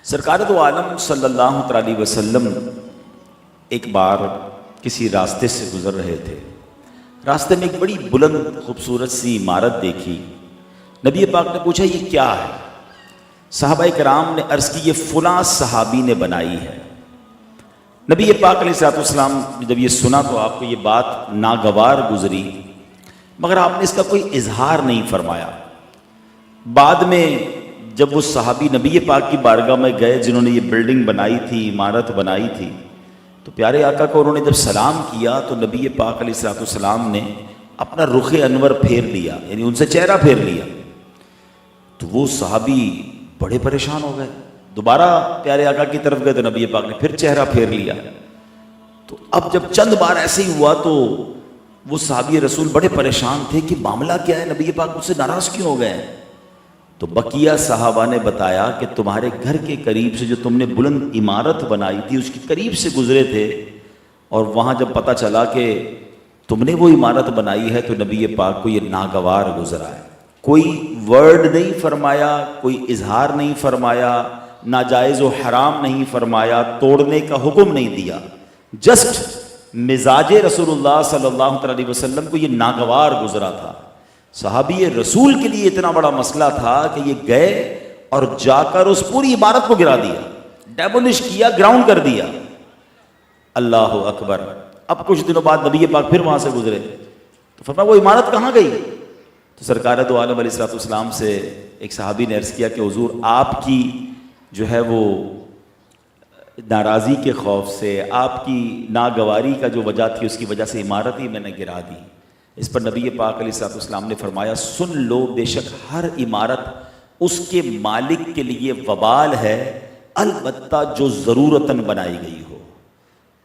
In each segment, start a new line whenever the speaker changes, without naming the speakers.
سرکار دو عالم صلی اللہ علیہ وسلم ایک بار کسی راستے سے گزر رہے تھے. راستے میں ایک بڑی بلند خوبصورت سی عمارت دیکھی. نبی پاک نے پوچھا یہ کیا ہے؟ صحابہ کرام نے عرض کی یہ فلاں صحابی نے بنائی ہے. نبی پاک علیہ السلام جب یہ سنا تو آپ کو یہ بات ناگوار گزری، مگر آپ نے اس کا کوئی اظہار نہیں فرمایا. بعد میں جب وہ صحابی نبی پاک کی بارگاہ میں گئے جنہوں نے یہ بلڈنگ بنائی تھی، عمارت بنائی تھی، تو پیارے آقا کو انہوں نے جب سلام کیا تو نبی پاک علیہ السلام نے اپنا رخ انور پھیر لیا، یعنی ان سے چہرہ پھیر لیا. تو وہ صحابی بڑے پریشان ہو گئے. دوبارہ پیارے آقا کی طرف گئے تو نبی پاک نے پھر چہرہ پھیر لیا. تو اب جب چند بار ایسے ہی ہوا تو وہ صحابی رسول بڑے پریشان تھے کہ معاملہ کیا ہے، نبی پاک مجھ سے ناراض کیوں ہو گئے ہیں؟ تو بقیہ صحابہ نے بتایا کہ تمہارے گھر کے قریب سے جو تم نے بلند عمارت بنائی تھی اس کے قریب سے گزرے تھے، اور وہاں جب پتہ چلا کہ تم نے وہ عمارت بنائی ہے تو نبی پاک کو یہ ناگوار گزرا ہے. کوئی ورڈ نہیں فرمایا، کوئی اظہار نہیں فرمایا، ناجائز و حرام نہیں فرمایا، توڑنے کا حکم نہیں دیا. جسٹ مزاج رسول اللہ صلی اللہ علیہ وسلم کو یہ ناگوار گزرا تھا. صحابی رسول کے لیے اتنا بڑا مسئلہ تھا کہ یہ گئے اور جا کر اس پوری عمارت کو گرا دیا، ڈیمولش کیا، گراؤنڈ کر دیا. اللہ اکبر. اب کچھ دنوں بعد نبی پاک پھر وہاں سے گزرے تو فرمایا وہ عمارت کہاں گئی؟ تو سرکار دو عالم علیہ السلام سے ایک صحابی نے عرض کیا کہ حضور آپ کی جو ہے وہ ناراضی کے خوف سے، آپ کی ناگواری کا جو وجہ تھی اس کی وجہ سے عمارت ہی میں نے گرا دی. اس پر نبی پاک علیہ السلام نے فرمایا سن لو، بے شک ہر عمارت اس کے مالک کے لیے وبال ہے، البتہ جو ضرورتاً بنائی گئی ہو.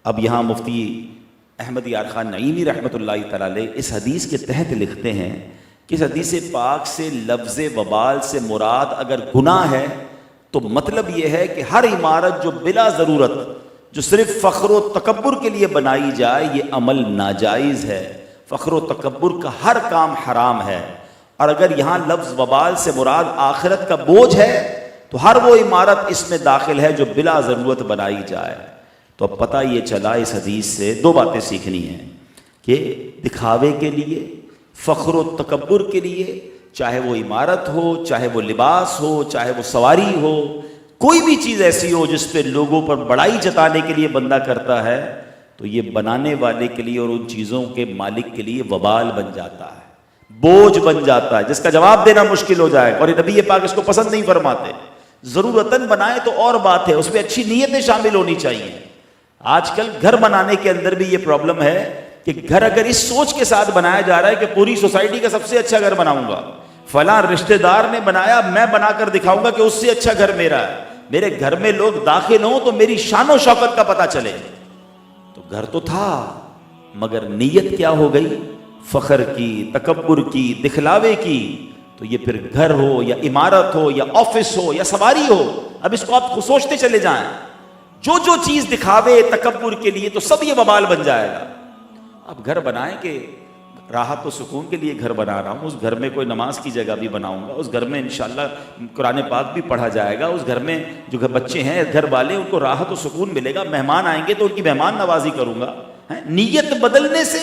اب یہاں مفتی احمد یار خان نعیمی رحمۃ اللہ تعالی علیہ اس حدیث کے تحت لکھتے ہیں کہ اس حدیث پاک سے لفظ وبال سے مراد اگر گناہ ہے تو مطلب یہ ہے کہ ہر عمارت جو بلا ضرورت، جو صرف فخر و تکبر کے لیے بنائی جائے، یہ عمل ناجائز ہے. فخر و تکبر کا ہر کام حرام ہے. اور اگر یہاں لفظ وبال سے مراد آخرت کا بوجھ ہے تو ہر وہ عمارت اس میں داخل ہے جو بلا ضرورت بنائی جائے. تو اب پتہ یہ چلا اس حدیث سے دو باتیں سیکھنی ہیں کہ دکھاوے کے لیے، فخر و تکبر کے لیے، چاہے وہ عمارت ہو، چاہے وہ لباس ہو، چاہے وہ سواری ہو، کوئی بھی چیز ایسی ہو جس پہ لوگوں پر بڑائی جتانے کے لیے بندہ کرتا ہے تو یہ بنانے والے کے لیے اور ان چیزوں کے مالک کے لیے وبال بن جاتا ہے، بوجھ بن جاتا ہے جس کا جواب دینا مشکل ہو جائے. اور نبی پاک اس کو پسند نہیں فرماتے. ضرورتاً بنائے تو اور بات ہے، اس میں اچھی نیتیں شامل ہونی چاہیے. آج کل گھر بنانے کے اندر بھی یہ پرابلم ہے کہ گھر اگر اس سوچ کے ساتھ بنایا جا رہا ہے کہ پوری سوسائٹی کا سب سے اچھا گھر بناؤں گا، فلاں رشتہ دار نے بنایا میں بنا کر دکھاؤں گا کہ اس سے اچھا گھر میرا ہے، میرے گھر میں لوگ داخل ہوں تو میری شان و شوکت کا پتہ چلے. تو گھر تو تھا مگر نیت کیا ہو گئی؟ فخر کی، تکبر کی، دکھلاوے کی. تو یہ پھر گھر ہو یا عمارت ہو یا آفس ہو یا سواری ہو، اب اس کو آپ سوچتے چلے جائیں، جو چیز دکھاوے تکبر کے لیے تو سب یہ وبال بن جائے گا. اب گھر بنائیں کہ راحت و سکون کے لیے گھر بنا رہا ہوں، اس گھر میں کوئی نماز کی جگہ بھی بناؤں گا، اس گھر میں انشاءاللہ قرآن پاک بھی پڑھا جائے گا، اس گھر میں جو بچے ہیں گھر والے ان کو راحت و سکون ملے گا، مہمان آئیں گے تو ان کی مہمان نوازی کروں گا. نیت بدلنے سے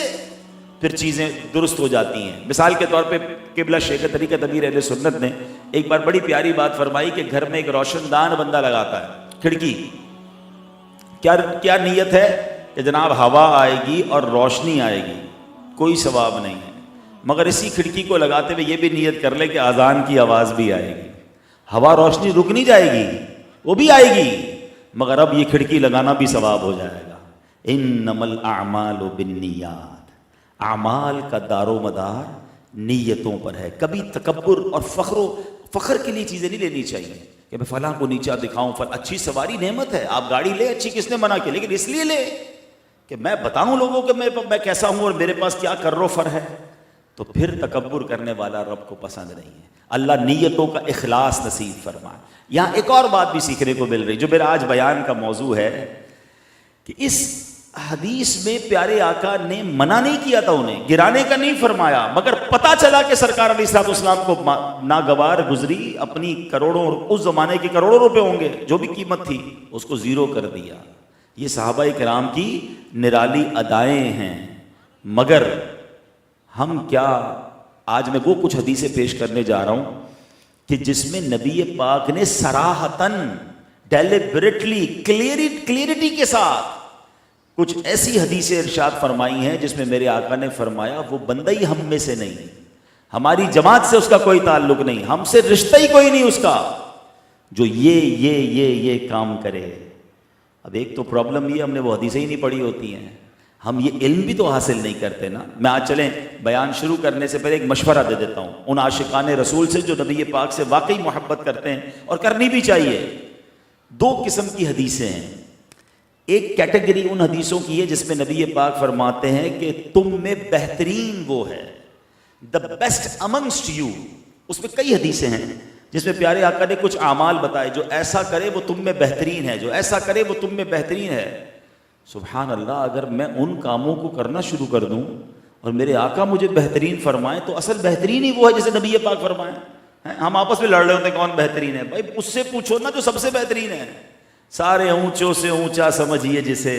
پھر چیزیں درست ہو جاتی ہیں. مثال کے طور پہ قبلہ شیخ طریقت امیر اہل سنت نے ایک بار بڑی پیاری بات فرمائی کہ گھر میں ایک روشن دان بندہ لگاتا ہے کھڑکی. کیا نیت ہے کہ جناب ہوا آئے گی اور روشنی آئے گی، کوئی ثواب نہیں ہے. مگر اسی کھڑکی کو لگاتے ہوئے یہ بھی نیت کر لے کہ اذان کی آواز بھی آئے گی، ہوا روشنی رک نہیں جائے گی، وہ بھی آئے گی، مگر اب یہ کھڑکی لگانا بھی ثواب ہو جائے گا. انما الاعمال بالنیات، اعمال کا دار و مدار نیتوں پر ہے. کبھی تکبر اور فخر کے لیے چیزیں نہیں لینی چاہیے کہ میں فلاں کو نیچا دکھاؤں. اچھی سواری نعمت ہے، آپ گاڑی لے، اچھی کس نے منع کی، لیکن اس لیے لے کہ میں بتاؤں لوگوں کہ میں کیسا ہوں اور میرے پاس کیا کر ہے. تو پھر تکبر کرنے والا رب کو پسند نہیں ہے. اللہ نیتوں کا اخلاص نصیب فرمائے. یہاں ایک اور بات بھی سیکھنے کو مل رہی جو میرا آج بیان کا موضوع ہے کہ اس حدیث میں پیارے آقا نے منع نہیں کیا تھا، انہیں گرانے کا نہیں فرمایا، مگر پتا چلا کہ سرکار علیہ الصلوۃ والسلام کو ناگوار گزری، اپنی کروڑوں، اس زمانے کے کروڑوں روپے ہوں گے جو بھی قیمت تھی، اس کو زیرو کر دیا۔ یہ صحابہ کرام کی نرالی ادائیں ہیں۔ مگر ہم کیا، آج میں وہ کچھ حدیثیں پیش کرنے جا رہا ہوں کہ جس میں نبی پاک نے صراحتاً، ڈیلیبریٹلی، کلیئرٹی کے ساتھ کچھ ایسی حدیثیں ارشاد فرمائی ہیں جس میں میرے آقا نے فرمایا وہ بندہ ہی ہم میں سے نہیں، ہماری جماعت سے اس کا کوئی تعلق نہیں، ہم سے رشتہ ہی کوئی نہیں اس کا، جو یہ کام کرے۔ اب ایک تو پرابلم یہ، ہم نے وہ حدیثیں ہی نہیں پڑھی ہوتی ہیں، ہم یہ علم بھی تو حاصل نہیں کرتے نا۔ میں آج چلیں بیان شروع کرنے سے پہلے ایک مشورہ دے دیتا ہوں ان عاشقان رسول سے جو نبی پاک سے واقعی محبت کرتے ہیں، اور کرنی بھی چاہیے۔ دو قسم کی حدیثیں ہیں۔ ایک کیٹیگری ان حدیثوں کی ہے جس میں نبی پاک فرماتے ہیں کہ تم میں بہترین وہ ہے، دا بیسٹ امنگسٹ یو۔ اس میں کئی حدیثیں ہیں جس میں پیارے آقا نے کچھ اعمال بتائے، جو ایسا کرے وہ تم میں بہترین ہے، جو ایسا کرے وہ تم میں بہترین ہے۔ سبحان اللہ، اگر میں ان کاموں کو کرنا شروع کر دوں اور میرے آقا مجھے بہترین فرمائیں تو اصل بہترین ہی وہ ہے جسے نبی پاک فرمائیں۔ ہم آپس میں لڑ رہے ہوتے ہیں کون بہترین ہے، بھائی اس سے پوچھو نا جو سب سے بہترین ہے۔ سارے اونچوں سے اونچا سمجھیے جسے،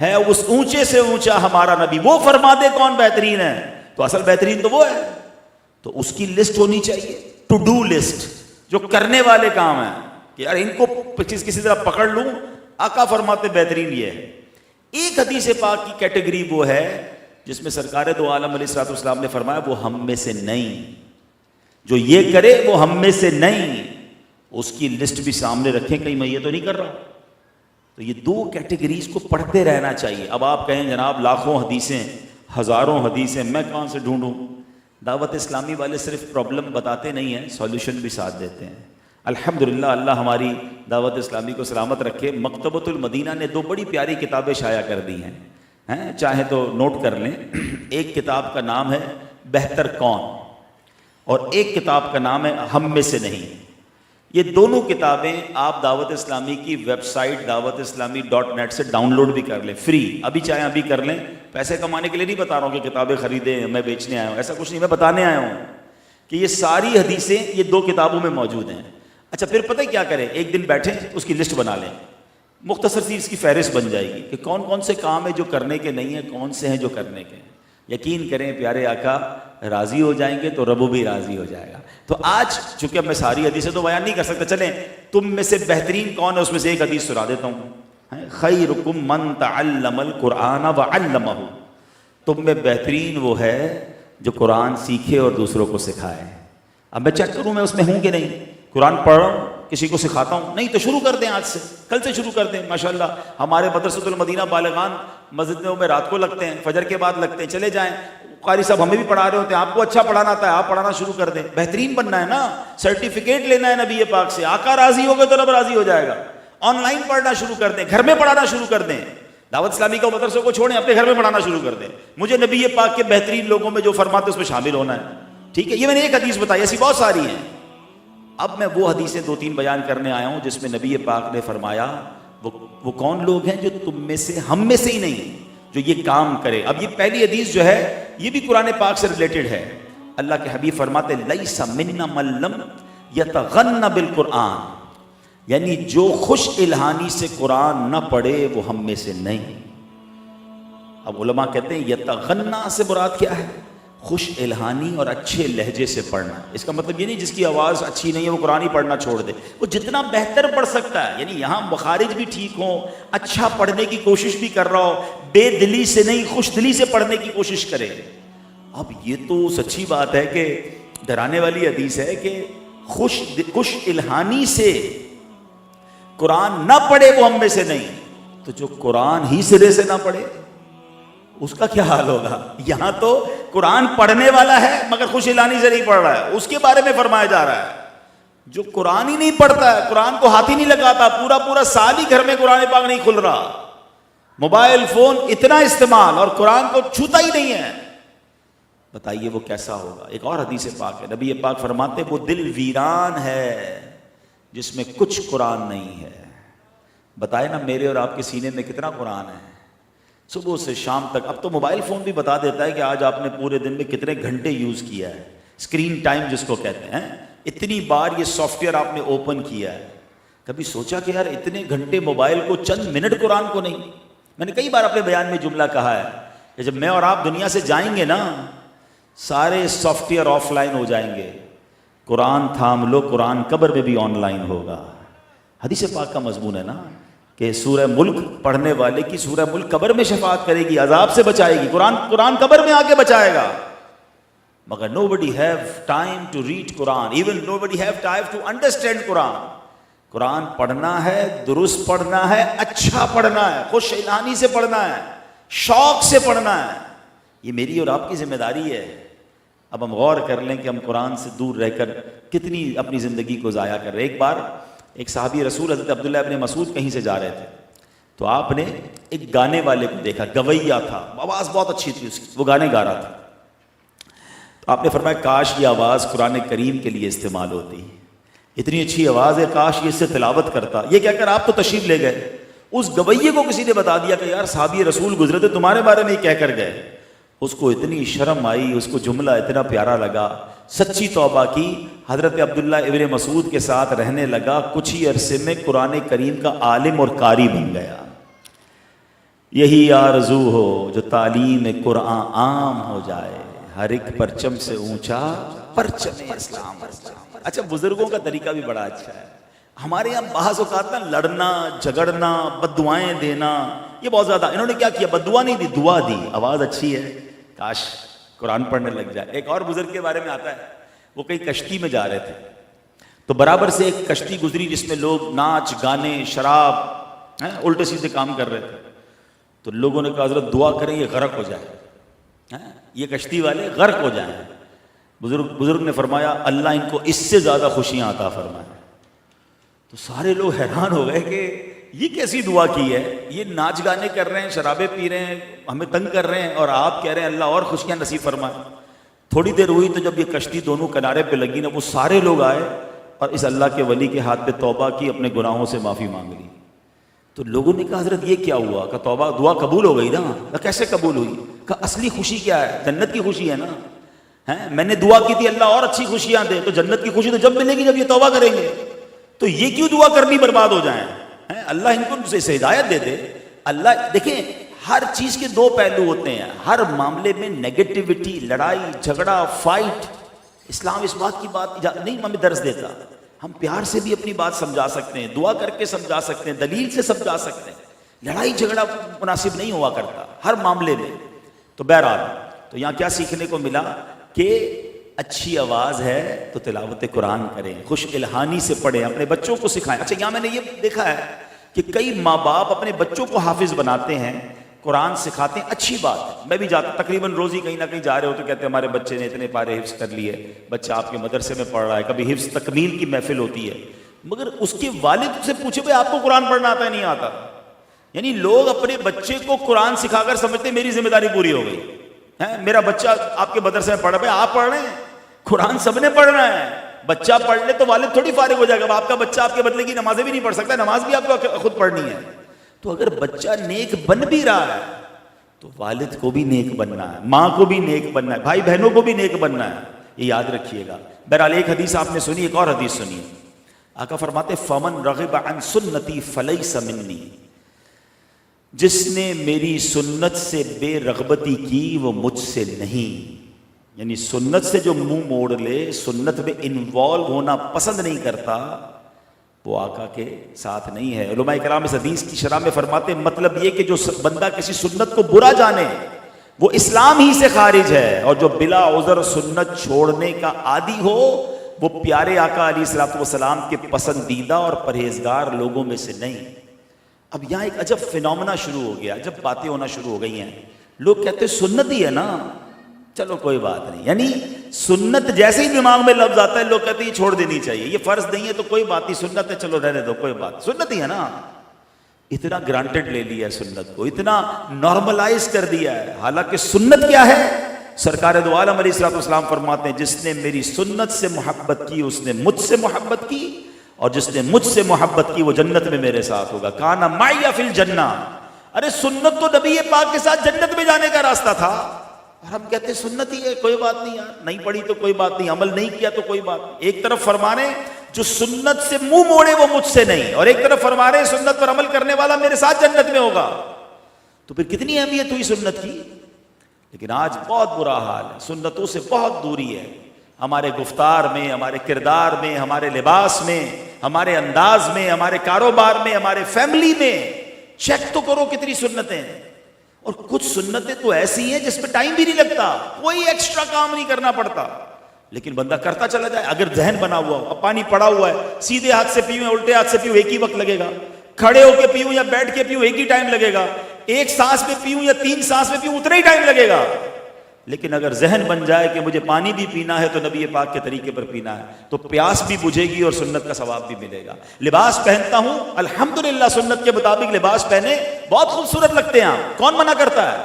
ہے اس اونچے سے اونچا ہمارا نبی، وہ فرما دے کون بہترین ہے، تو اصل بہترین تو وہ ہے۔ تو اس کی لسٹ ہونی چاہیے، ٹو ڈو لسٹ، جو کرنے والے کام ہیں کہ یار ان کو کسی طرح پکڑ لوں، آقا فرماتے بہترین یہ ہے۔ ایک حدیث پاک کی کیٹیگری وہ ہے جس میں سرکار دو عالم علیہ الصلوۃ والسلام نے فرمایا وہ ہم میں سے نہیں، جو یہ کرے وہ ہم میں سے نہیں۔ اس کی لسٹ بھی سامنے رکھیں، کہیں میں یہ تو نہیں کر رہا۔ تو یہ دو کیٹیگریز کو پڑھتے رہنا چاہیے۔ اب آپ کہیں جناب لاکھوں حدیثیں، ہزاروں حدیثیں، میں کہاں سے ڈھونڈوں؟ دعوت اسلامی والے صرف پرابلم بتاتے نہیں ہیں، سولوشن بھی ساتھ دیتے ہیں۔ الحمدللہ، اللہ ہماری دعوت اسلامی کو سلامت رکھے۔ مکتبۃ المدینہ نے دو بڑی پیاری کتابیں شائع کر دی ہیں، چاہے تو نوٹ کر لیں۔ ایک کتاب کا نام ہے بہتر کون، اور ایک کتاب کا نام ہے ہم میں سے نہیں۔ یہ دونوں کتابیں آپ دعوت اسلامی کی ویب سائٹ dawatIslami.net سے ڈاؤن لوڈ بھی کر لیں، فری، ابھی چاہیں ابھی کر لیں۔ پیسے کمانے کے لیے نہیں بتا رہا ہوں کہ کتابیں خریدیں، میں بیچنے آیا ہوں، ایسا کچھ نہیں، میں بتانے آیا ہوں کہ یہ ساری حدیثیں یہ دو کتابوں میں موجود ہیں۔ اچھا پھر پتہ کیا کریں، ایک دن بیٹھیں اس کی لسٹ بنا لیں، مختصر سی اس کی فہرست بن جائے گی کہ کون کون سے کام ہیں جو کرنے کے نہیں ہیں، کون سے ہیں جو کرنے کے ہیں۔ یقین کریں پیارے آقا راضی ہو جائیں گے تو رب بھی راضی ہو جائے گا۔ تو آج چونکہ اب میں ساری حدیثیں تو بیان نہیں کر سکتا، چلیں تم میں سے بہترین کون ہے اس میں سے ایک حدیث سنا دیتا ہوں۔ خیرکم من تعلم القرآن وعلمہ، تم میں بہترین وہ ہے جو قرآن سیکھے اور دوسروں کو سکھائے۔ اب میں چیک کروں میں اس میں ہوں کہ نہیں، قرآن پڑھ رہا ہوں، کسی کو سکھاتا ہوں، نہیں تو شروع کر دیں، آج سے، کل سے شروع کر دیں۔ ماشاءاللہ ہمارے مدرسۃ المدینہ بالغان مسجدوں میں رات کو لگتے ہیں، فجر کے بعد لگتے ہیں، چلے جائیں۔ قاری صاحب ہمیں بھی پڑھا رہے ہوتے ہیں، آپ کو اچھا پڑھانا آتا ہے، آپ پڑھانا شروع کر دیں۔ بہترین بننا ہے نا، سرٹیفکیٹ لینا ہے نبی پاک سے، آقا راضی ہو گئے تو رب راضی ہو جائے گا۔ آن لائن پڑھنا شروع کر دیں، گھر میں پڑھانا شروع کر دیں، دعوت اسلامی کا مدرسوں کو چھوڑیں، اپنے گھر میں پڑھانا شروع کر دیں۔ مجھے نبی پاک کے بہترین لوگوں میں جو فرماتے اس میں شامل ہونا ہے، ٹھیک ہے؟ یہ میں نے ایک حدیث بتائی، ایسی بہت ساری ہیں۔ اب میں وہ حدیثیں دو تین بیان کرنے آیا ہوں جس میں نبی پاک نے فرمایا وہ کون لوگ ہیں جو تم میں سے، ہم میں سے ہی نہیں، جو یہ کام کرے۔ اب یہ پہلی حدیث جو ہے یہ بھی قرآن پاک سے ریلیٹڈ ہے۔ اللہ کے حبیب فرماتے لیس منا من لم یتغن بالقرآن، یعنی جو خوش الہانی سے قرآن نہ پڑھے وہ ہم میں سے نہیں۔ اب علماء کہتے ہیں یتغنا سے مراد کیا ہے؟ خوش الہانی اور اچھے لہجے سے پڑھنا۔ اس کا مطلب یہ نہیں جس کی آواز اچھی نہیں ہے وہ قرآن ہی پڑھنا چھوڑ دے، وہ جتنا بہتر پڑھ سکتا ہے، یعنی یہاں مخارج بھی ٹھیک ہوں، اچھا پڑھنے کی کوشش بھی کر رہا ہو، بے دلی سے نہیں خوش دلی سے پڑھنے کی کوشش کرے۔ اب یہ تو سچی بات ہے کہ ڈرانے والی حدیث ہے کہ خوش الہانی سے قرآن نہ پڑھے وہ ہم میں سے نہیں، تو جو قرآن ہی سرے سے نہ پڑھے اس کا کیا حال ہوگا؟ یہاں تو قرآن پڑھنے والا ہے مگر خوش الہانی سے نہیں پڑھ رہا ہے، اس کے بارے میں فرمایا جا رہا ہے۔ جو قرآن ہی نہیں پڑھتا ہے، قرآن کو ہاتھ ہی نہیں لگاتا، پورا سال ہی گھر میں قرآن پاک نہیں کھل رہا، موبائل فون اتنا استعمال اور قرآن کو چھوتا ہی نہیں ہے، بتائیے وہ کیسا ہوگا؟ ایک اور حدیث پاک ہے، نبی پاک فرماتے وہ دل ویران ہے جس میں کچھ قرآن نہیں ہے۔ بتائے نا میرے اور آپ کے سینے میں کتنا قرآن ہے؟ صبح سے شام تک. اب تو موبائل فون بھی بتا دیتا ہے کہ آج آپ نے پورے دن میں کتنے گھنٹے یوز کیا ہے, اسکرین ٹائم جس کو کہتے ہیں. اتنی بار یہ سافٹ ویئر آپ نے اوپن کیا ہے. کبھی سوچا کہ یار اتنے گھنٹے موبائل کو, چند منٹ قرآن کو نہیں؟ میں نے کئی بار اپنے بیان میں جملہ کہا ہے کہ جب میں اور آپ دنیا سے جائیں گے نا, سارے سافٹ ویئر آف لائن ہو جائیں گے, قرآن تھام لو, قرآن قبر میں بھی آن لائن ہوگا. حدیث پاک کا مضمون ہے نا کہ سورہ ملک پڑھنے والے کی سورہ ملک قبر میں شفاعت کرے گی, عذاب سے بچائے گی. قرآن قبر میں آ کے بچائے گا. مگر nobody have time to read Quran, even nobody have time to understand قرآن. قرآن پڑھنا ہے, درست پڑھنا ہے, اچھا پڑھنا ہے, خوش الہانی سے پڑھنا ہے, شوق سے پڑھنا ہے. یہ میری اور آپ کی ذمہ داری ہے. اب ہم غور کر لیں کہ ہم قرآن سے دور رہ کر کتنی اپنی زندگی کو ضائع کر رہے ہیں. ایک بار ایک صحابی رسول حضرت عبداللہ ابن مسعود کہیں سے جا رہے تھے, تو آپ نے ایک گانے والے کو دیکھا, گویا تھا, آواز بہت اچھی تھی اس کی, وہ گانے گا رہا تھا. تو آپ نے فرمایا کاش یہ آواز قرآن کریم کے لیے استعمال ہوتی, اتنی اچھی آواز ہے, کاش یہ اس سے تلاوت کرتا. یہ کہہ کر آپ تو تشریف لے گئے. اس گویے کو کسی نے بتا دیا کہ یار صحابی رسول گزرے تھے, تمہارے بارے میں یہ کہہ کر گئے. اس کو اتنی شرم آئی, اس کو جملہ اتنا پیارا لگا, سچی توبہ کی, حضرت عبداللہ ابن مسعود کے ساتھ رہنے لگا. کچھ ہی عرصے میں قرآن کریم کا عالم اور قاری بن گیا. یہی آرزو ہو جو تعلیم قرآن عام ہو جائے, ہر ایک پرچم سے اونچا پرچم اسلام. اچھا, بزرگوں کا طریقہ بھی بڑا اچھا ہے. ہمارے یہاں بعض اوقات نا لڑنا جھگڑنا بد دعائیں دینا یہ بہت زیادہ. انہوں نے کیا کیا, بد دعا نہیں دی, دعا دی. آواز اچھی ہے, کاش قرآن پڑھنے لگ جائے. ایک اور بزرگ کے بارے میں آتا ہے, وہ کئی کشتی میں جا رہے تھے, تو برابر سے ایک کشتی گزری جس میں لوگ ناچ گانے شراب الٹے سیدھے کام کر رہے تھے. تو لوگوں نے کہا حضرت دعا کریں یہ غرق ہو جائے, یہ کشتی والے غرق ہو جائیں. بزرگ نے فرمایا اللہ ان کو اس سے زیادہ خوشیاں عطا فرمائے. تو سارے لوگ حیران ہو گئے کہ یہ کیسی دعا کی ہے, یہ ناچ گانے کر رہے ہیں, شرابیں پی رہے ہیں, ہمیں تنگ کر رہے ہیں, اور آپ کہہ رہے ہیں اللہ اور خوشیاں نصیب فرمائے. تھوڑی دیر ہوئی تو جب یہ کشتی دونوں کنارے پہ لگی نا, وہ سارے لوگ آئے اور اس اللہ کے ولی کے ہاتھ پہ توبہ کی, اپنے گناہوں سے معافی مانگ لی. تو لوگوں نے کہا حضرت یہ کیا ہوا؟ کہ توبہ دعا قبول ہو گئی نا. کیسے قبول ہوئی؟ کہ اصلی خوشی کیا ہے؟ جنت کی خوشی ہے نا. میں نے دعا کی تھی اللہ اور اچھی خوشیاں دے, تو جنت کی خوشی تو جب ملے گی جب یہ توبہ کریں گے. تو یہ کیوں دعا کرنی برباد ہو جائیں؟ اللہ ان کو سے ہدایت دے دے. اللہ دیکھیں ہر چیز کے دو پہلو ہوتے ہیں. ہر معاملے میں نیگیٹیوٹی, لڑائی جھگڑا, فائٹ, اسلام اس بات کی بات نہیں ہمیں درس دیتا. ہم پیار سے بھی اپنی بات سمجھا سکتے ہیں, دعا کر کے سمجھا سکتے ہیں, دلیل سے سمجھا سکتے ہیں. لڑائی جھگڑا مناسب نہیں ہوا کرتا ہر معاملے میں. تو بہرحال تو یہاں کیا سیکھنے کو ملا کہ اچھی آواز ہے تو تلاوت قرآن کریں, خوش الہانی سے پڑھیں, اپنے بچوں کو سکھائیں. اچھا یہاں میں نے یہ دیکھا ہے کہ کئی ماں باپ اپنے بچوں کو حافظ بناتے ہیں, قرآن سکھاتے ہیں, اچھی بات ہے. میں بھی جاتا تقریباً روزی کہیں نہ کہیں جا رہے ہو تو کہتے ہیں ہمارے بچے نے اتنے پارے حفظ کر لیے, بچہ آپ کے مدرسے میں پڑھ رہا ہے. کبھی حفظ تکمیل کی محفل ہوتی ہے, مگر اس کے والد سے پوچھے بھائی آپ کو قرآن پڑھنا آتا ہے نہیں آتا؟ یعنی لوگ اپنے بچے کو قرآن سکھا کر سمجھتے ہیں میری ذمہ داری پوری ہو گئی ہے, میرا بچہ آپ کے مدرسے میں پڑھ رہا ہے. آپ پڑھ رہے ہیں, قرآن سب نے پڑھنا ہے. بچہ پڑھ لے تو والد تھوڑی فارغ ہو جائے گا. آپ کا بچہ آپ کے بدلے کی نمازیں بھی نہیں پڑھ سکتا, نماز بھی آپ کو خود پڑھنی ہے. تو اگر بچہ نیک بن بھی رہا ہے تو والد کو بھی نیک بننا ہے, ماں کو بھی نیک بننا ہے, بھائی بہنوں کو بھی نیک بننا ہے. یہ یاد رکھیے گا. بہرحال ایک حدیث آپ نے سنی, ایک اور حدیث سنیے. آقا فرماتے فمن رغب عن سنتی فلیس منی, جس نے میری سنت سے بے رغبتی کی وہ مجھ سے نہیں. یعنی سنت سے جو منہ موڑ لے, سنت میں انوالو ہونا پسند نہیں کرتا, وہ آقا کے ساتھ نہیں ہے. علماء کرام اس حدیث کی شرح میں فرماتے ہیں مطلب یہ کہ جو بندہ کسی سنت کو برا جانے وہ اسلام ہی سے خارج ہے, اور جو بلا عذر سنت چھوڑنے کا عادی ہو وہ پیارے آقا علیہ الصلوۃ والسلام کے پسندیدہ اور پرہیزگار لوگوں میں سے نہیں. اب یہاں ایک عجب فینومنا شروع ہو گیا, جب باتیں ہونا شروع ہو گئی ہیں. لوگ کہتے ہیں سنت ہی ہے نا, چلو کوئی بات نہیں. یعنی سنت جیسے ہی دماغ میں لفظ آتا ہے لوگ کہتے ہیں یہ چھوڑ دینی چاہیے, یہ فرض نہیں ہے تو کوئی بات نہیں, سنت ہے چلو رہنے دو کوئی بات, سنت ہی ہے نا. اتنا گرانٹڈ لے لیا ہے سنت کو, اتنا نارملائز کر دیا ہے. حالانکہ سنت کیا ہے؟ سرکار دو عالم علیہ الصلوۃ والسلام فرماتے ہیں جس نے میری سنت سے محبت کی اس نے مجھ سے محبت کی, اور جس نے مجھ سے محبت کی وہ جنت میں میرے ساتھ ہوگا. کانا معی فی الجنہ, ارے سنت تو نبی پاک کے ساتھ جنت میں جانے کا راستہ تھا، اور ہم کہتے ہیں سنت ہی ہے، کوئی بات نہیں یار، نہیں پڑھی تو کوئی بات نہیں، عمل نہیں کیا تو کوئی بات نہیں۔ ایک طرف فرما رہے جو سنت سے منہ موڑے وہ مجھ سے نہیں، اور ایک طرف فرما رہے سنت پر عمل کرنے والا میرے ساتھ جنت میں ہوگا، تو پھر کتنی اہمیت ہوئی سنت کی۔ لیکن آج بہت برا حال ہے، سنتوں سے بہت دوری ہے، ہمارے گفتار میں، ہمارے کردار میں، ہمارے لباس میں، ہمارے انداز میں، ہمارے کاروبار میں، ہمارے فیملی میں۔ چیک تو کرو کتنی سنتیں ہیں، اور کچھ سنتیں تو ایسی ہیں جس پہ ٹائم بھی نہیں لگتا، کوئی ایکسٹرا کام نہیں کرنا پڑتا، لیکن بندہ کرتا چلا جائے۔ اگر ذہن بنا ہوا ہو، اب پانی پڑا ہوا ہے، سیدھے ہاتھ سے پیوں یا الٹے ہاتھ سے پیوں ایک ہی وقت لگے گا، کھڑے ہو کے پیوں یا بیٹھ کے پیوں ایک ہی ٹائم لگے گا، ایک سانس میں پیوں یا 3 سانس میں پیوں اتنا ہی ٹائم لگے گا۔ لیکن اگر ذہن بن جائے کہ مجھے پانی بھی پینا ہے تو نبی پاک کے طریقے پر پینا ہے، تو پیاس بھی بجھے گی اور سنت کا ثواب بھی ملے گا۔ لباس پہنتا ہوں الحمدللہ، سنت کے مطابق لباس پہنے، بہت خوبصورت لگتے ہیں آپ، کون منع کرتا ہے؟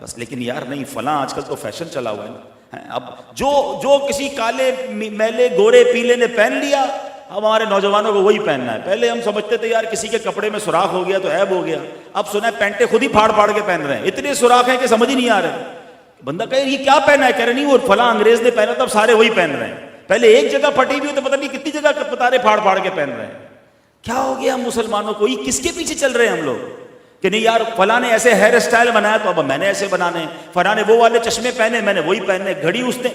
بس لیکن یار نہیں، فلاں آج کل تو فیشن چلا ہوا ہے نا، اب جو کسی کالے میلے گورے پیلے نے پہن لیا، اب ہمارے نوجوانوں کو وہی پہننا ہے۔ پہلے ہم سمجھتے تھے یار کسی کے کپڑے میں سوراخ ہو گیا تو عیب ہو گیا، اب سنا ہے پینٹیں خود ہی پھاڑ پھاڑ کے پہن رہے ہیں، اتنے سوراخ ہیں کہ سمجھ ہی نہیں آ رہے۔ بندہ کہے یہ کیا پہنا ہے، کہہ رہے نہیں وہ فلاں انگریز نے پہنا تھا، اب سارے وہی پہن رہے ہیں۔ پہلے ایک جگہ پھٹی ہوئی تو پتہ نہیں کتنی جگہ پتارے پھاڑ پھاڑ کے پہن رہے ہیں۔ کیا ہو گیا ہم مسلمانوں کو، یہ کس کے پیچھے چل رہے ہیں ہم لوگ کہ نہیں یار فلاں نے ایسے ہیئر اسٹائل بنایا تو اب میں نے ایسے بنانے، فلاں نے وہ والے چشمے پہنے میں نے وہی پہننے، گھڑی اس نے۔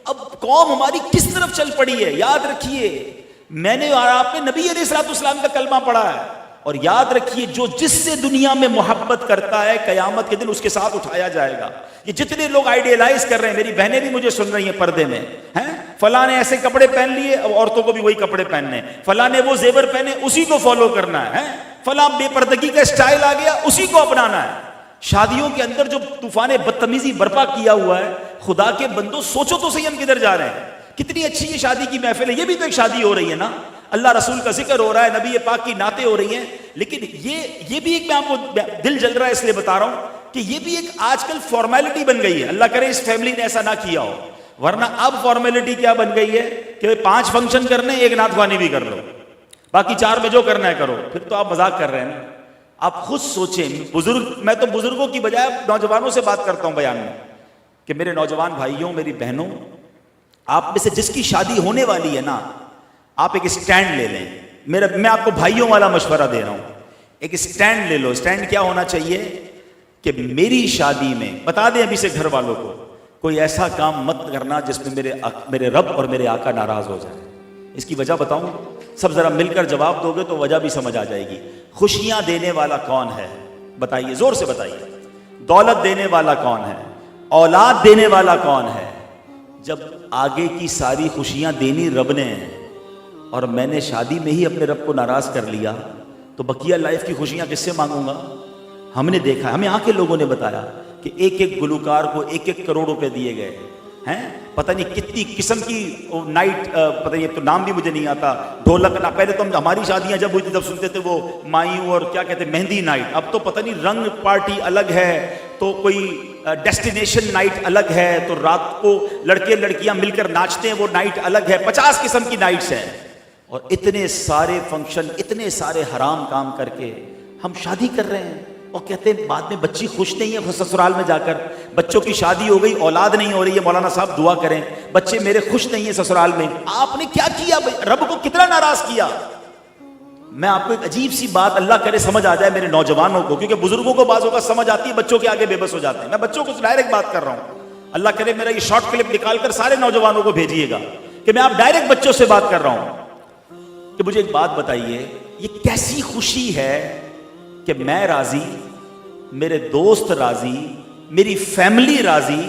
اب قوم ہماری کس طرف چل پڑی ہے؟ یاد رکھیے میں نے اور آپ نے نبی علیہ الصلوۃ والسلام کا کلمہ پڑھا ہے، اور یاد رکھیے جو جس سے دنیا میں محبت کرتا ہے قیامت کے دن اس کے ساتھ اٹھایا جائے گا۔ یہ جتنے لوگ آئیڈیلائز کر رہے ہیں، میری بہنیں بھی مجھے سن رہی ہیں پردے میں، ہیں فلاں نے ایسے کپڑے پہن لیے، اب عورتوں کو بھی وہی کپڑے پہننے، فلاں نے وہ زیور پہنے اسی کو فالو کرنا ہے، فلاں بے پردگی کا اسٹائل آ گیا اسی کو اپنانا ہے۔ شادیوں کے اندر جو طوفان بدتمیزی برپا کیا ہوا ہے، خدا کے بندو سوچو تو صحیح ہم کدھر جا رہے ہیں۔ کتنی اچھی یہ شادی کی محفل ہے، یہ بھی تو ایک شادی ہو رہی ہے نا، اللہ رسول کا ذکر ہو رہا ہے، نبی پاک کی نعتیں ہو رہی ہیں، لیکن یہ بھی ایک، میں آپ کو دل جل رہا ہے اس لیے بتا رہا ہوں کہ یہ بھی ایک آج کل فارمیلٹی بن گئی ہے۔ اللہ کرے اس فیملی نے ایسا نہ کیا ہو، ورنہ اب فارمیلٹی کیا بن گئی ہے کہ 5 فنکشن کرنے، ایک نعت خوانی بھی کر لو، باقی 4 میں جو کرنا ہے کرو، پھر تو آپ مذاق کر رہے ہیں نا۔ آپ خود سوچیں، میں تو بزرگوں کی بجائے نوجوانوں سے بات کرتا ہوں بیان میں، کہ میرے نوجوان بھائیوں، میری بہنوں، آپ میں سے جس کی شادی ہونے والی ہے نا، آپ ایک اسٹینڈ لے لیں۔ میں آپ کو بھائیوں والا مشورہ دے رہا ہوں، ایک اسٹینڈ لے لو۔ اسٹینڈ کیا ہونا چاہیے کہ میری شادی میں، بتا دیں ابھی سے گھر والوں کو، کوئی ایسا کام مت کرنا جس میں میرے رب اور میرے آقا ناراض ہو جائے۔ اس کی وجہ بتاؤں، سب ذرا مل کر جواب دو گے تو وجہ بھی سمجھ آ جائے گی۔ خوشیاں دینے والا کون ہے؟ بتائیے، زور سے بتائیے۔ دولت دینے والا کون ہے؟ اولاد دینے والا کون ہے؟ جب آگے کی ساری خوشیاں دینی رب نے ہیں اور میں نے شادی میں ہی اپنے رب کو ناراض کر لیا، تو بقیہ لائف کی خوشیاں کس سے مانگوں گا؟ ہم نے دیکھا، ہمیں یہاں کے لوگوں نے بتایا کہ ایک گلوکار کو 1 کروڑ روپے دیے گئے ہیں، پتہ نہیں کتنی قسم کی نائٹ، پتہ نہیں تو نام بھی مجھے نہیں آتا، ڈھولک نہ، پہلے تو ہماری شادیاں جب ہوئی تھی تب سنتے تھے وہ مایوں اور کیا کہتے ہیں مہندی نائٹ، اب تو پتہ نہیں رنگ پارٹی الگ ہے، تو کوئی ڈیسٹینیشن نائٹ الگ ہے، تو رات کو لڑکے لڑکیاں مل کر ناچتے ہیں وہ نائٹ الگ ہے، 50 قسم کی نائٹس ہیں، اور اتنے سارے فنکشن، اتنے سارے حرام کام کر کے ہم شادی کر رہے ہیں، اور کہتے ہیں بعد میں بچی خوش نہیں ہے سسرال میں جا کر، بچوں کی شادی ہو گئی، اولاد نہیں ہو رہی ہے، مولانا صاحب دعا کریں، بچے میرے خوش نہیں ہیں سسرال میں۔ آپ نے کیا کیا؟ رب کو کتنا ناراض کیا؟ میں آپ کو ایک عجیب سی بات، اللہ کرے سمجھ آ جائے میرے نوجوانوں کو، کیونکہ بزرگوں کو بعض اوقات سمجھ آتی ہے، بچوں کے آگے بے بس ہو جاتے ہیں۔ میں بچوں کو ڈائریکٹ بات کر رہا ہوں، اللہ کرے میرا یہ شارٹ کلپ نکال کر سارے نوجوانوں کو بھیجیے گا کہ میں آپ ڈائریکٹ بچوں سے بات کر رہا ہوں کہ مجھے ایک بات بتائیے، یہ کیسی خوشی ہے کہ میں راضی، میرے دوست راضی، میری فیملی راضی،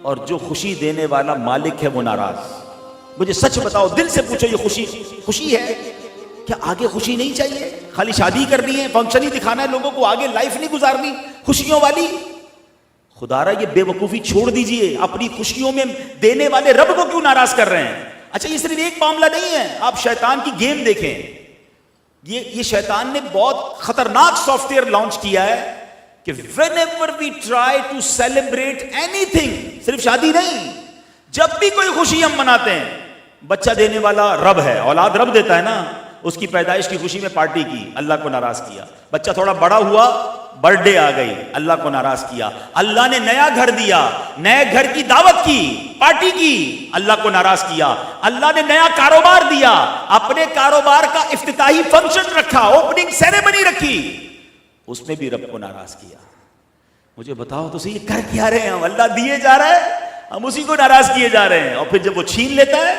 اور جو خوشی دینے والا مالک ہے وہ ناراض؟ مجھے سچ بتاؤ، دل سے پوچھو، یہ خوشی ہے؟ کیا آگے خوشی نہیں چاہیے؟ خالی شادی کرنی ہے، فنکشن ہی دکھانا ہے لوگوں کو، آگے لائف نہیں گزارنی خوشیوں والی؟ خدا را یہ بے وقوفی چھوڑ دیجئے، اپنی خوشیوں میں دینے والے رب کو کیوں ناراض کر رہے ہیں؟ اچھا یہ صرف ایک معاملہ نہیں ہے، آپ شیطان کی گیم دیکھیں، یہ شیطان نے بہت خطرناک سافٹ ویئر لانچ کیا ہے کہ whenever we try to celebrate anything، صرف شادی نہیں، جب بھی کوئی خوشی ہم مناتے ہیں، بچہ دینے والا رب ہے، اولاد رب دیتا ہے نا، اس کی پیدائش کی خوشی میں پارٹی کی، اللہ کو ناراض کیا، بچہ تھوڑا بڑا ہوا، برتھ ڈے آ گئی، اللہ کو ناراض کیا. اللہ نے نیا گھر دیا، نئے گھر کی دعوت کی، پارٹی کی، اللہ کو ناراض کیا. اللہ نے نیا کاروبار دیا، اپنے کاروبار کا افتتاحی فنکشن رکھا، اوپننگ سیریمنی رکھی، اس میں بھی رب کو ناراض کیا. مجھے بتاؤ تو صحیح، کر کیا رہے ہیں ہم؟ اللہ دیے جا رہا ہے، ہم اسی کو ناراض کیے جا رہے ہیں. اور پھر جب وہ چھین لیتا ہے،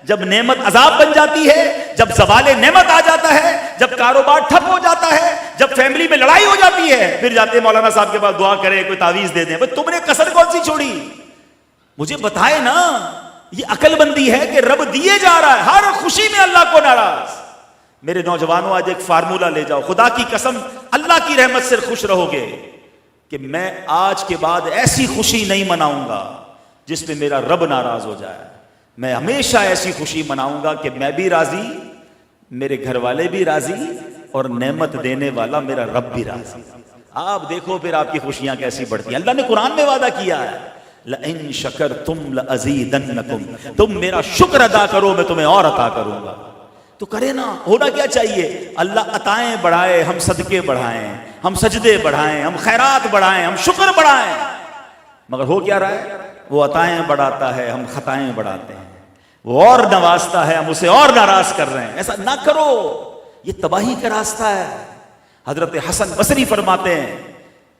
جب نعمت عذاب بن جاتی ہے، جب زوال نعمت آ جاتا ہے، جب کاروبار ٹھپ ہو جاتا ہے، جب فیملی میں لڑائی ہو جاتی ہے، پھر جاتے ہیں مولانا صاحب کے پاس، دعا کرے، کوئی تعویذ دے دیں. بھئی تم نے کسر کون سی چھوڑی؟ مجھے بتائے نا. یہ عقل بندی ہے کہ رب دیے جا رہا ہے، ہر خوشی میں اللہ کو ناراض. میرے نوجوانوں آج ایک فارمولہ لے جاؤ، خدا کی قسم اللہ کی رحمت سے خوش رہو گے کہ میں آج کے بعد ایسی خوشی نہیں مناؤں گا جس میں میرا رب ناراض ہو جائے. میں ہمیشہ ایسی خوشی مناؤں گا کہ میں بھی راضی، میرے گھر والے بھی راضی، اور نعمت دینے والا میرا رب بھی راضی. آپ دیکھو پھر آپ کی خوشیاں کیسی بڑھتی ہیں. اللہ نے قرآن میں وعدہ کیا ہے، لَإِن شَكَرْتُمْ لَأَزِيدَنَّكُمْ، تم میرا شکر ادا کرو میں تمہیں اور عطا کروں گا. تو کرے نا. ہونا کیا چاہیے؟ اللہ عطائیں بڑھائے، ہم صدقے بڑھائیں، ہم سجدے بڑھائیں، ہم خیرات بڑھائیں، ہم شکر بڑھائیں. مگر ہو کیا رہا ہے؟ وہ عطائیں بڑھاتا ہے، ہم خطائیں بڑھاتے ہیں. وہ اور نوازتا ہے، ہم اسے اور ناراض کر رہے ہیں. ایسا نہ کرو، یہ تباہی کا راستہ ہے. حضرت حسن بصری فرماتے ہیں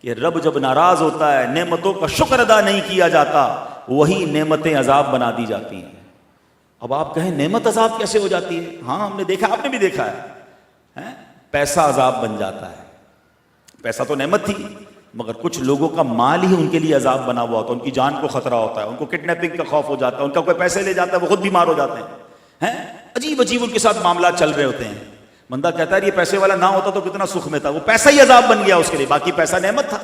کہ رب جب ناراض ہوتا ہے، نعمتوں کا شکر ادا نہیں کیا جاتا، وہی نعمتیں عذاب بنا دی جاتی ہیں. اب آپ کہیں نعمت عذاب کیسے ہو جاتی ہے؟ ہاں ہم نے دیکھا، آپ نے بھی دیکھا ہے. پیسہ عذاب بن جاتا ہے. پیسہ تو نعمت تھی، مگر کچھ لوگوں کا مال ہی ان کے لیے عذاب بنا ہوا ہوتا ہے. ان کی جان کو خطرہ ہوتا ہے، ان کو کڈنیپنگ کا خوف ہو جاتا ہے، ان کا کوئی پیسے لے جاتا ہے، وہ خود بیمار ہو جاتے ہیں. عجیب عجیب ان کے ساتھ معاملات چل رہے ہوتے ہیں. بندہ کہتا ہے یہ پیسے والا نہ ہوتا تو کتنا سکھ میں تھا. وہ پیسہ ہی عذاب بن گیا اس کے لیے، باقی پیسہ نعمت تھا.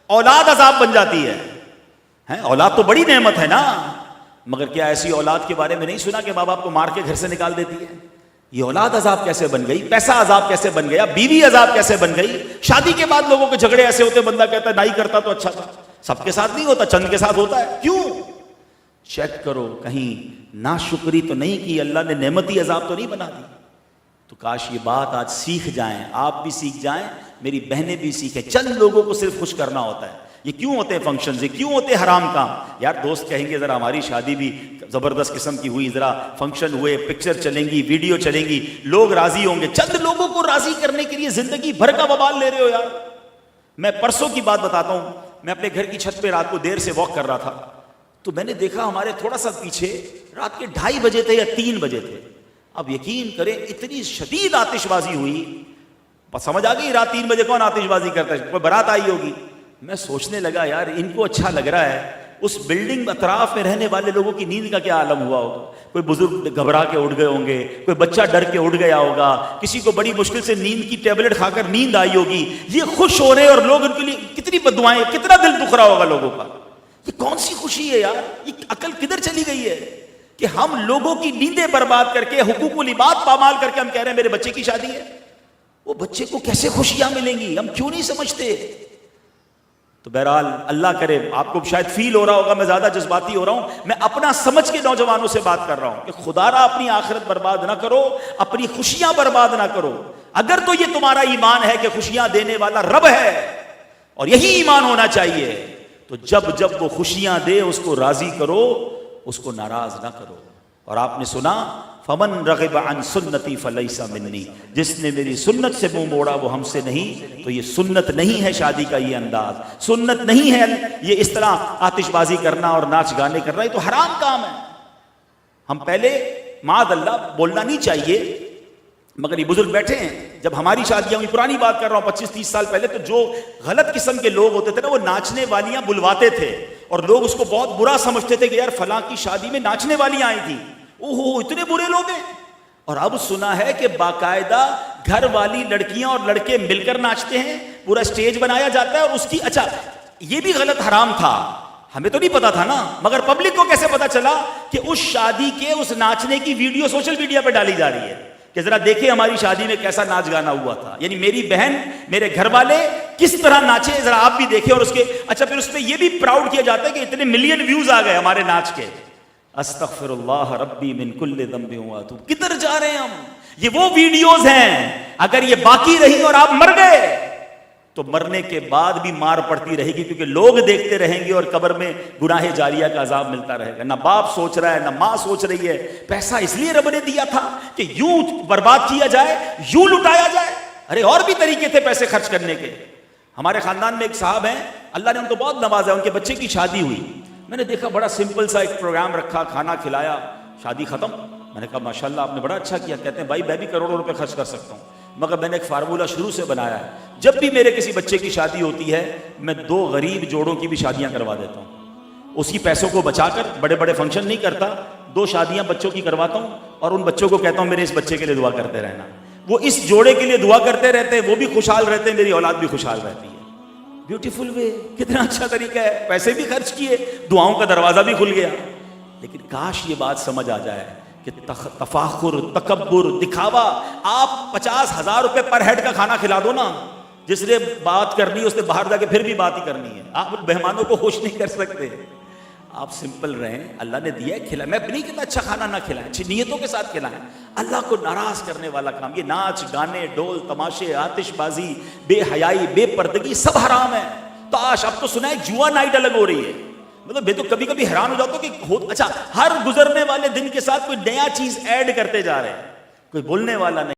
اولاد عذاب بن جاتی ہے. اولاد تو بڑی نعمت ہے نا. مگر کیا ایسی اولاد کے بارے میں نہیں سنا کہ ماں باپ کو مار کے گھر سے نکال دیتی ہے؟ یہ اولاد عذاب کیسے بن گئی؟ پیسہ عذاب کیسے بن گیا؟ بیوی عذاب کیسے بن گئی؟ شادی کے بعد لوگوں کے جھگڑے ایسے ہوتے، بندہ کہتا ہے نہیں کرتا تو اچھا تھا. سب کے ساتھ نہیں ہوتا، چند کے ساتھ ہوتا ہے. کیوں؟ چیک کرو کہیں ناشکری تو نہیں کی، اللہ نے نعمتی عذاب تو نہیں بنا دی. تو کاش یہ بات آج سیکھ جائیں، آپ بھی سیکھ جائیں، میری بہنیں بھی سیکھیں. چند لوگوں کو صرف خوش کرنا ہوتا ہے. یہ کیوں ہوتے ہیں فنکشنز؟ یہ کیوں ہوتے ہیں حرام کام؟ یار دوست کہیں گے ذرا ہماری شادی بھی زبردست قسم کی ہوئی، ذرا فنکشن ہوئے، پکچر چلیں گی، ویڈیو چلیں گی، لوگ راضی ہوں گے. چند لوگوں کو راضی کرنے کے لیے زندگی بھر کا وبال لے رہے ہو یار. میں پرسوں کی بات بتاتا ہوں. میں اپنے گھر کی چھت پہ رات کو دیر سے واک کر رہا تھا، تو میں نے دیکھا ہمارے تھوڑا سا پیچھے رات کے 2:30 بجے تھے یا 3 بجے تھے. اب یقین کریں اتنی شدید آتش بازی ہوئی. سمجھ آ گئی رات 3 بجے کون آتش بازی کرتا ہے؟ کوئی بارات آئی ہوگی. میں سوچنے لگا یار ان کو اچھا لگ رہا ہے، اس بلڈنگ اطراف میں رہنے والے لوگوں کی نیند کا کیا عالم ہوا ہوگا. کوئی بزرگ گھبرا کے اٹھ گئے ہوں گے، کوئی بچہ ڈر کے اٹھ گیا ہوگا، کسی کو بڑی مشکل سے نیند کی ٹیبلٹ کھا کر نیند آئی ہوگی. یہ خوش ہو رہے اور لوگ ان کے لیے کتنی بددعائیں، کتنا دل دکھ رہا ہوگا لوگوں کا. یہ کون سی خوشی ہے یار؟ یہ عقل کدھر چلی گئی ہے کہ ہم لوگوں کی نیندیں برباد کر کے، حقوق العباد پامال کر کے ہم کہہ رہے ہیں میرے بچے کی شادی ہے. وہ بچے کو کیسے خوشیاں ملیں گی؟ ہم کیوں نہیں سمجھتے؟ تو بہرحال اللہ کرے آپ کو شاید فیل ہو رہا ہوگا میں زیادہ جذباتی ہو رہا ہوں. میں اپنا سمجھ کے نوجوانوں سے بات کر رہا ہوں کہ خدا را اپنی آخرت برباد نہ کرو، اپنی خوشیاں برباد نہ کرو. اگر تو یہ تمہارا ایمان ہے کہ خوشیاں دینے والا رب ہے، اور یہی ایمان ہونا چاہیے، تو جب جب وہ خوشیاں دے اس کو راضی کرو، اس کو ناراض نہ کرو. اور آپ نے سنا فمن رغب عن سنتی فلیس منی، جس نے میری سنت سے منہ موڑا وہ ہم سے نہیں. تو یہ سنت نہیں ہے شادی کا یہ انداز، سنت نہیں ہے یہ اس طرح آتش بازی کرنا اور ناچ گانے کرنا، یہ تو حرام کام ہے. ہم پہلے معاذ اللہ بولنا نہیں چاہیے، مگر یہ بزرگ بیٹھے ہیں، جب ہماری شادیاں ہوئی، پرانی بات کر رہا ہوں 25-30 سال پہلے، تو جو غلط قسم کے لوگ ہوتے تھے نا، وہ ناچنے والیاں بلواتے تھے اور لوگ اس کو بہت برا سمجھتے تھے کہ یار فلاں کی شادی میں ناچنے والیاں آئی تھیں، اوہو اتنے برے لوگ ہیں. اور اب سنا ہے کہ باقاعدہ گھر والی لڑکیاں اور لڑکے مل کر ناچتے ہیں، پورا سٹیج بنایا جاتا ہے اور اس کی، اچھا یہ بھی غلط حرام تھا، ہمیں تو نہیں پتا تھا نا، مگر پبلک کو کیسے پتا چلا کہ اس شادی کے اس ناچنے کی ویڈیو سوشل میڈیا پہ ڈالی جا رہی ہے کہ ذرا دیکھیں ہماری شادی میں کیسا ناچ گانا ہوا تھا. یعنی میری بہن، میرے گھر والے کس طرح ناچے ذرا آپ بھی دیکھیں. اور اس کے اچھا پھر اس پہ یہ بھی پراؤڈ کیا جاتا ہے کہ اتنے ملین ویوز آ گئے ہمارے ناچ کے. استغفر اللہ ربی من کل ذنب واتوب. کدھر جا رہے ہیں ہم؟ یہ وہ ویڈیوز ہیں، اگر یہ باقی رہی اور آپ مر گئے تو مرنے کے بعد بھی مار پڑتی رہے گی، کیونکہ لوگ دیکھتے رہیں گے اور قبر میں گناہ جاریہ کا عذاب ملتا رہے گا۔ نہ باپ سوچ رہا ہے، نہ ماں سوچ رہی ہے، پیسہ اس لیے رب نے دیا تھا کہ یوں برباد کیا جائے، یوں لٹایا جائے۔ ارے اور بھی طریقے تھے پیسے خرچ کرنے کے۔ ہمارے خاندان میں ایک صاحب ہیں، اللہ نے ان کو بہت نوازا، ان کے بچے کی شادی ہوئی، میں نے دیکھا بڑا سمپل سا ایک پروگرام رکھا، کھانا کھلایا، شادی ختم۔ میں نے کہا ماشاءاللہ آپ نے بڑا اچھا کیا۔ کہتے ہیں بھائی میں بھی کروڑوں روپے خرچ کر سکتا ہوں، مگر میں نے ایک فارمولہ شروع سے بنایا ہے، جب بھی میرے کسی بچے کی شادی ہوتی ہے میں 2 غریب جوڑوں کی بھی شادیاں کروا دیتا ہوں، اسی پیسوں کو بچا کر، بڑے بڑے فنکشن نہیں کرتا، 2 شادیاں بچوں کی کرواتا ہوں اور ان بچوں کو کہتا ہوں میرے اس بچے کے لیے دعا کرتے رہنا۔ وہ اس جوڑے کے لیے دعا کرتے رہتے ہیں، وہ بھی خوشحال رہتے ہیں، میری اولاد بھی خوشحال رہتی ہے۔ بیوٹیفل وے، کتنا اچھا طریقہ ہے، پیسے بھی خرچ کیے، دعاؤں کا دروازہ بھی کھل گیا۔ لیکن کاش یہ بات سمجھ آ جائے کہ تفاخر، تکبر، دکھاوا، آپ 50,000 روپے پر ہیڈ کا کھانا کھلا دو نا، جس نے بات کرنی ہے اس نے باہر جا کے پھر بھی بات ہی کرنی ہے، آپ مہمانوں کو خوش نہیں کر سکتے۔ آپ سمپل رہیں، اللہ نے دیا ہے کھلا، میں نہیں کہتا اچھا کھانا نہ کھلائیں، اچھی نیتوں کے ساتھ کھلائیں۔ اللہ کو ناراض کرنے والا کام یہ ناچ گانے، ڈول تماشے، آتش بازی، بے حیائی، بے پردگی سب حرام ہے۔ تاش، اب تو سنا ہے جوا نائٹ الگ ہو رہی ہے، مطلب میں تو کبھی کبھی حیران ہو جاتا ہوں کہ اچھا ہر گزرنے والے دن کے ساتھ کوئی نیا چیز ایڈ کرتے جا رہے ہیں، کوئی بولنے والا نہیں۔